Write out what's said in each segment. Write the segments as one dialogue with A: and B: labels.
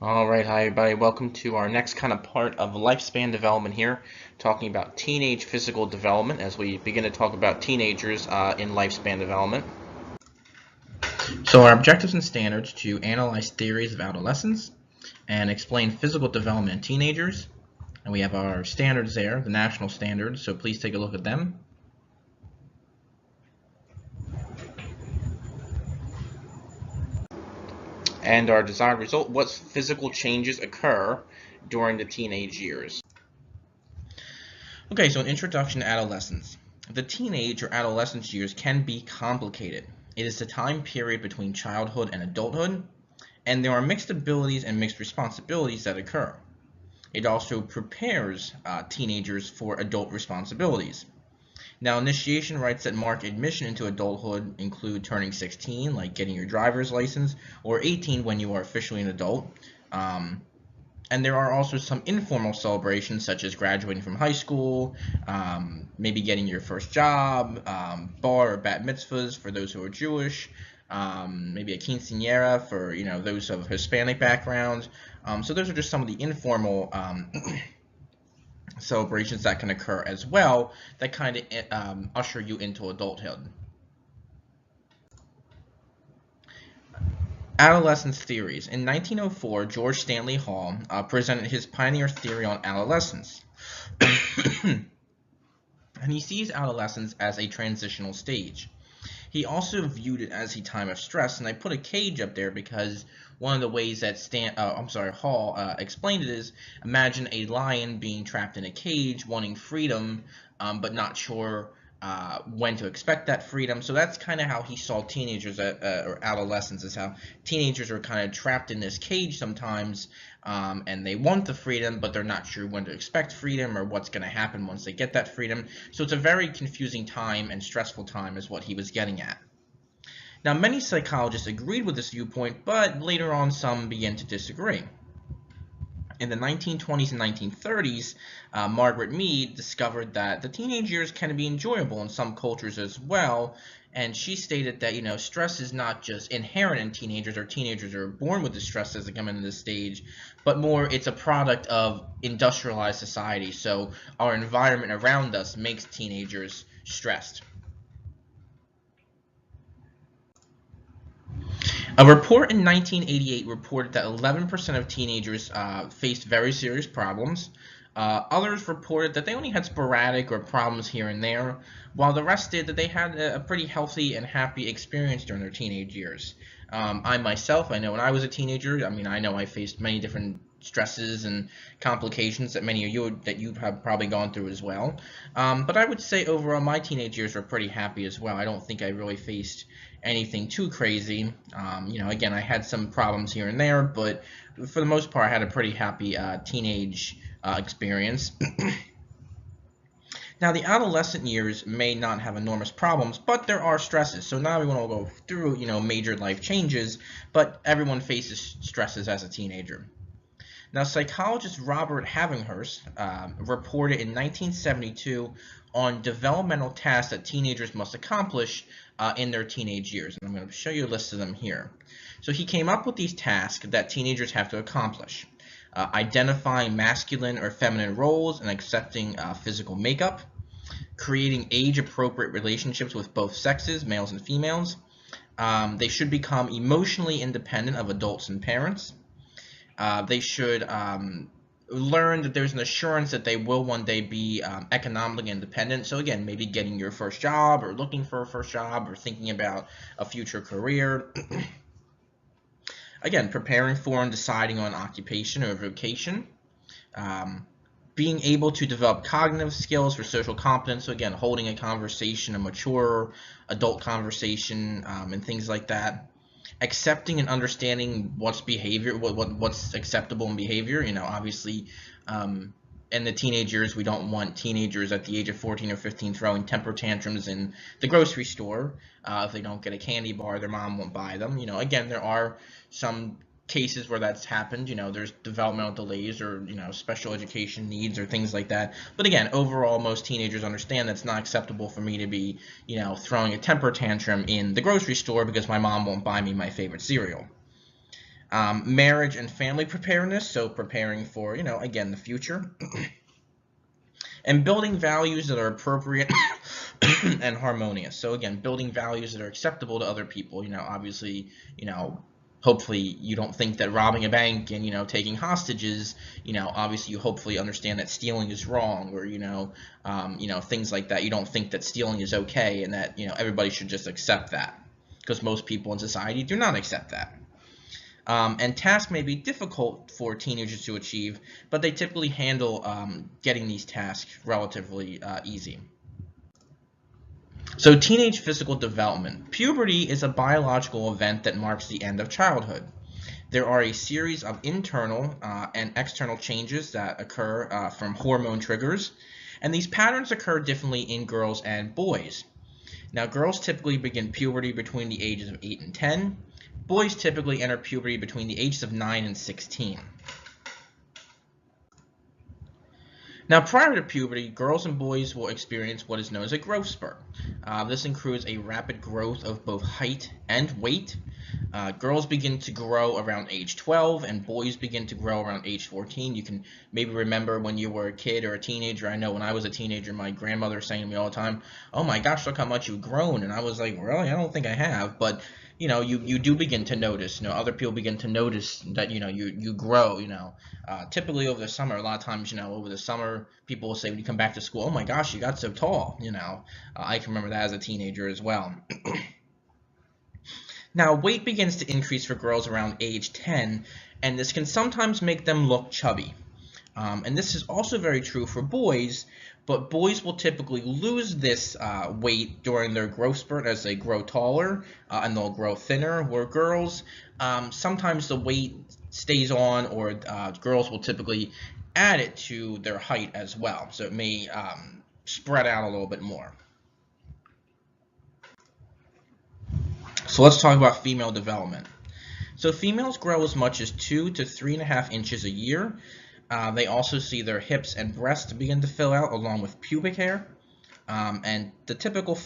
A: All right, hi everybody. Welcome to our next kind of part of lifespan development here, talking about teenage physical development as we begin to talk about teenagers in lifespan development. So our objectives and standards to analyze theories of adolescence and explain physical development in teenagers. And we have our standards there, the national standards, so please take a look at them. And our desired result, what physical changes occur during the teenage years. Okay, so an introduction to adolescence. The teenage or adolescence years can be complicated. It is the time period between childhood and adulthood, and there are mixed abilities and mixed responsibilities that occur. It also prepares teenagers for adult responsibilities. Now, initiation rites that mark admission into adulthood include turning 16, like getting your driver's license, or 18 when you are officially an adult. And there are also some informal celebrations, such as graduating from high school, maybe getting your first job, bar or bat mitzvahs for those who are Jewish, maybe a quinceañera for those of Hispanic backgrounds. So those are just some of the informal celebrations that can occur as well that kind of usher you into adulthood. Adolescence Theories. In 1904, George Stanley Hall presented his pioneer theory on adolescence. And he sees adolescence as a transitional stage. He also viewed it as a time of stress, and I put a cage up there because one of the ways that Hall explained it is, imagine a lion being trapped in a cage, wanting freedom, but not sure when to expect that freedom. So that's kind of how he saw teenagers or adolescents, is how teenagers are kind of trapped in this cage sometimes, and they want the freedom, but they're not sure when to expect freedom or what's going to happen once they get that freedom. So it's a very confusing time and stressful time is what he was getting at. Now, many psychologists agreed with this viewpoint, but later on some began to disagree. In the 1920s and 1930s, Margaret Mead discovered that the teenage years can be enjoyable in some cultures as well, and she stated that stress is not just inherent in teenagers, or teenagers are born with the stress as they come into this stage, but more it's a product of industrialized society. So our environment around us makes teenagers stressed. A report in 1988 reported that 11% of teenagers faced very serious problems. Others reported that they only had sporadic or problems here and there, while the rest did that they had a pretty healthy and happy experience during their teenage years. I myself, I know when I was a teenager, I know I faced many different stresses and complications that many of you have probably gone through as well. But I would say overall my teenage years were pretty happy as well. I don't think I really faced anything too crazy. Again, I had some problems here and there, but for the most part, I had a pretty happy teenage experience. Now, the adolescent years may not have enormous problems, but there are stresses. So now we want to go through, major life changes, but everyone faces stresses as a teenager. Now, psychologist Robert Havinghurst reported in 1972 on developmental tasks that teenagers must accomplish in their teenage years. And I'm going to show you a list of them here. So he came up with these tasks that teenagers have to accomplish. Identifying masculine or feminine roles and accepting physical makeup, creating age-appropriate relationships with both sexes, males and females. They should become emotionally independent of adults and parents. They should learn that there's an assurance that they will one day be economically independent. So again, maybe getting your first job or looking for a first job or thinking about a future career. Again, preparing for and deciding on occupation or vocation. Being able to develop cognitive skills for social competence. So again, holding a conversation, a mature adult conversation, and things like that. Accepting and understanding what's acceptable in behavior. Obviously, in the teenage years, we don't want teenagers at the age of 14 or 15 throwing temper tantrums in the grocery store. If they don't get a candy bar, their mom won't buy them. Again, there are some cases where that's happened. There's developmental delays or special education needs or things like that. But again, overall, most teenagers understand that's not acceptable for me to be throwing a temper tantrum in the grocery store because my mom won't buy me my favorite cereal. Marriage and family preparedness, so preparing for, again, the future. And building values that are appropriate and harmonious. So again, building values that are acceptable to other people. Obviously, hopefully you don't think that robbing a bank and taking hostages. Obviously you hopefully understand that stealing is wrong, or things like that. You don't think that stealing is okay, and that everybody should just accept that, because most people in society do not accept that. And tasks may be difficult for teenagers to achieve, but they typically handle getting these tasks relatively easy. So teenage physical development. Puberty is a biological event that marks the end of childhood. There are a series of internal and external changes that occur from hormone triggers, and these patterns occur differently in girls and boys. Now, girls typically begin puberty between the ages of 8 and 10. Boys typically enter puberty between the ages of 9 and 16. Now, prior to puberty, girls and boys will experience what is known as a growth spurt. This includes a rapid growth of both height and weight. Girls begin to grow around age 12, and boys begin to grow around age 14. You can maybe remember when you were a kid or a teenager. I know when I was a teenager, my grandmother was saying to me all the time, "Oh my gosh, look how much you've grown." And I was like, "Really? I don't think I have." But you do begin to notice. Other people begin to notice that you grow. Typically over the summer, a lot of times over the summer, people will say when you come back to school, "Oh my gosh, you got so tall." I can remember that as a teenager as well. Now, weight begins to increase for girls around age 10, and this can sometimes make them look chubby. And this is also very true for boys, but boys will typically lose this weight during their growth spurt as they grow taller, and they'll grow thinner, where girls, sometimes the weight stays on, or girls will typically add it to their height as well. So it may spread out a little bit more. So let's talk about female development. So females grow as much as 2 to 3.5 inches a year. They also see their hips and breasts begin to fill out along with pubic hair. And the typical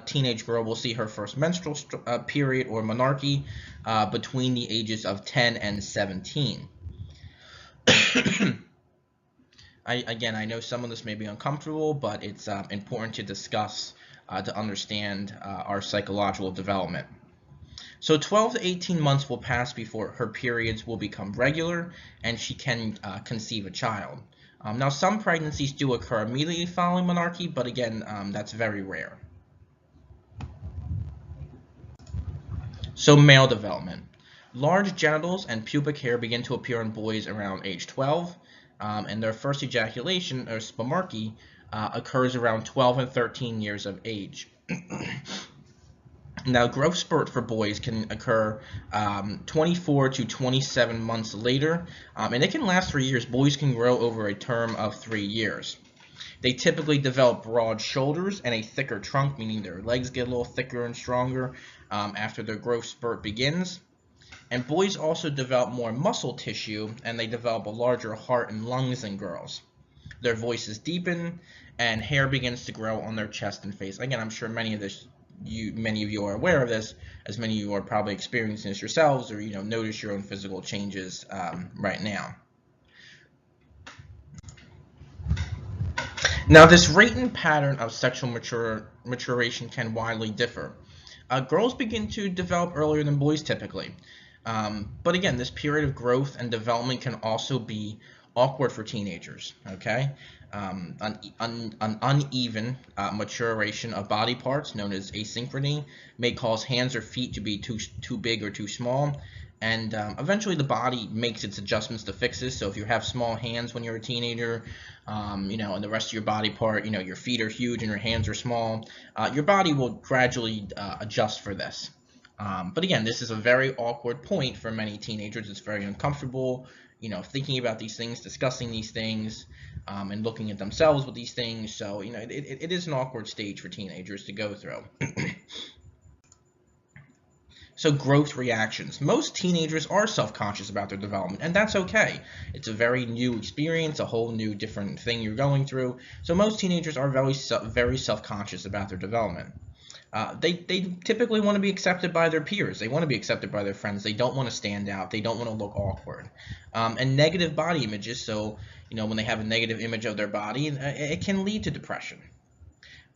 A: teenage girl will see her first menstrual period or menarche between the ages of 10 and 17. I know some of this may be uncomfortable, but it's important to discuss to understand our psychological development. So 12 to 18 months will pass before her periods will become regular and she can conceive a child. Now, some pregnancies do occur immediately following menarche, but again, that's very rare. So male development. Large genitals and pubic hair begin to appear in boys around age 12, and their first ejaculation, or spermarchy, occurs around 12 and 13 years of age. Now, growth spurt for boys can occur 24 to 27 months later, and it can last for years. Boys can grow over a term of 3 years. They typically develop broad shoulders and a thicker trunk, meaning their legs get a little thicker and stronger after their growth spurt begins. And boys also develop more muscle tissue, and they develop a larger heart and lungs than girls. Their voices deepen, and hair begins to grow on their chest and face. Again, I'm sure many of you are aware of this, as many of you are probably experiencing this yourselves, or notice your own physical changes right now. Now, this rate and pattern of sexual maturation can widely differ. Girls begin to develop earlier than boys typically, but again, this period of growth and development can also be awkward for teenagers. Okay, an uneven maturation of body parts, known as asynchrony, may cause hands or feet to be too big or too small, and eventually the body makes its adjustments to fix this. So if you have small hands when you're a teenager, and the rest of your body part, your feet are huge and your hands are small, your body will gradually adjust for this. But again, this is a very awkward point for many teenagers. It's very uncomfortable, thinking about these things, discussing these things, and looking at themselves with these things. So, it is an awkward stage for teenagers to go through. So growth reactions. Most teenagers are self-conscious about their development, and that's okay. It's a very new experience, a whole new different thing you're going through. So most teenagers are very self-conscious about their development. They typically want to be accepted by their peers. They want to be accepted by their friends. They don't want to stand out. They don't want to look awkward. And negative body images, so when they have a negative image of their body, it can lead to depression.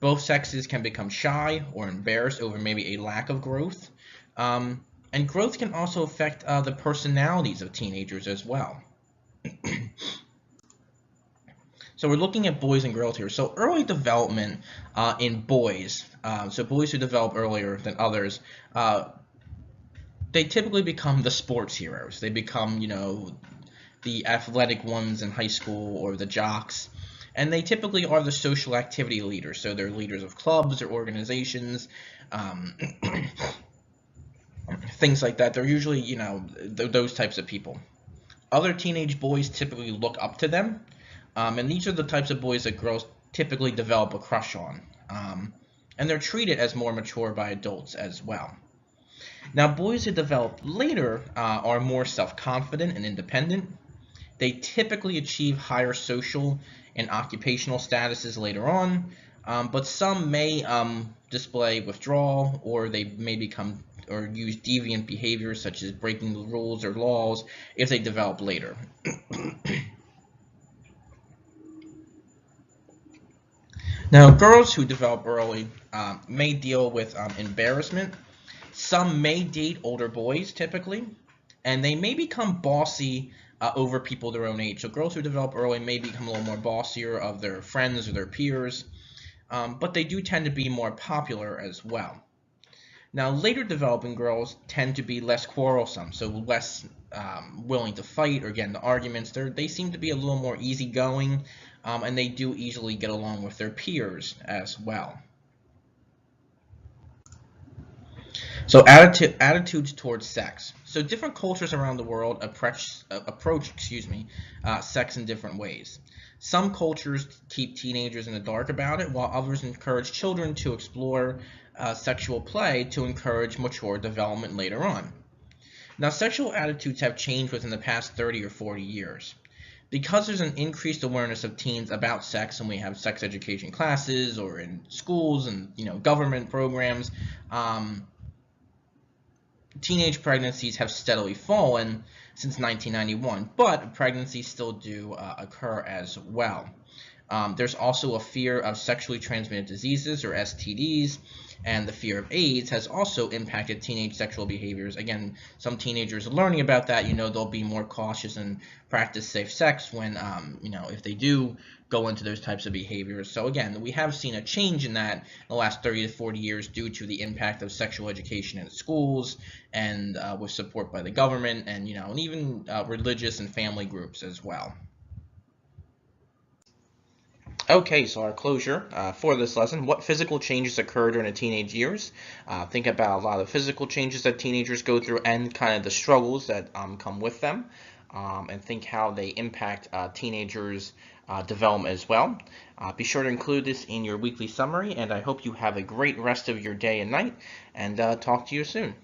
A: Both sexes can become shy or embarrassed over maybe a lack of growth. And growth can also affect the personalities of teenagers as well. So we're looking at boys and girls here. So early development in boys, so boys who develop earlier than others, they typically become the sports heroes. They become, the athletic ones in high school or the jocks. And they typically are the social activity leaders. So they're leaders of clubs or organizations, things like that. They're usually, those types of people. Other teenage boys typically look up to them. And these are the types of boys that girls typically develop a crush on. And they're treated as more mature by adults as well. Now, boys who develop later are more self-confident and independent. They typically achieve higher social and occupational statuses later on, but some may display withdrawal, or they may become or use deviant behaviors such as breaking the rules or laws if they develop later. Now, girls who develop early may deal with embarrassment. Some may date older boys, typically, and they may become bossy over people their own age. So girls who develop early may become a little more bossier of their friends or their peers, but they do tend to be more popular as well. Now, later developing girls tend to be less quarrelsome, so less willing to fight or get into arguments. They seem to be a little more easygoing, and they do easily get along with their peers as well. So attitudes towards sex. So different cultures around the world approach sex in different ways. Some cultures keep teenagers in the dark about it, while others encourage children to explore sexual play to encourage mature development later on. Now, sexual attitudes have changed within the past 30 or 40 years. Because there's an increased awareness of teens about sex, and we have sex education classes or in schools and government programs, teenage pregnancies have steadily fallen since 1991, but pregnancies still do occur as well. There's also a fear of sexually transmitted diseases, or STDs, and the fear of AIDS has also impacted teenage sexual behaviors. Again, some teenagers are learning about that. They'll be more cautious and practice safe sex when, if they do go into those types of behaviors. So again, we have seen a change in that in the last 30 to 40 years due to the impact of sexual education in schools and with support by the government and, and even religious and family groups as well. Okay, so our closure for this lesson: what physical changes occur during the teenage years? Think about a lot of physical changes that teenagers go through and kind of the struggles that come with them, and think how they impact teenagers' development as well. Be sure to include this in your weekly summary, and I hope you have a great rest of your day and night, and talk to you soon.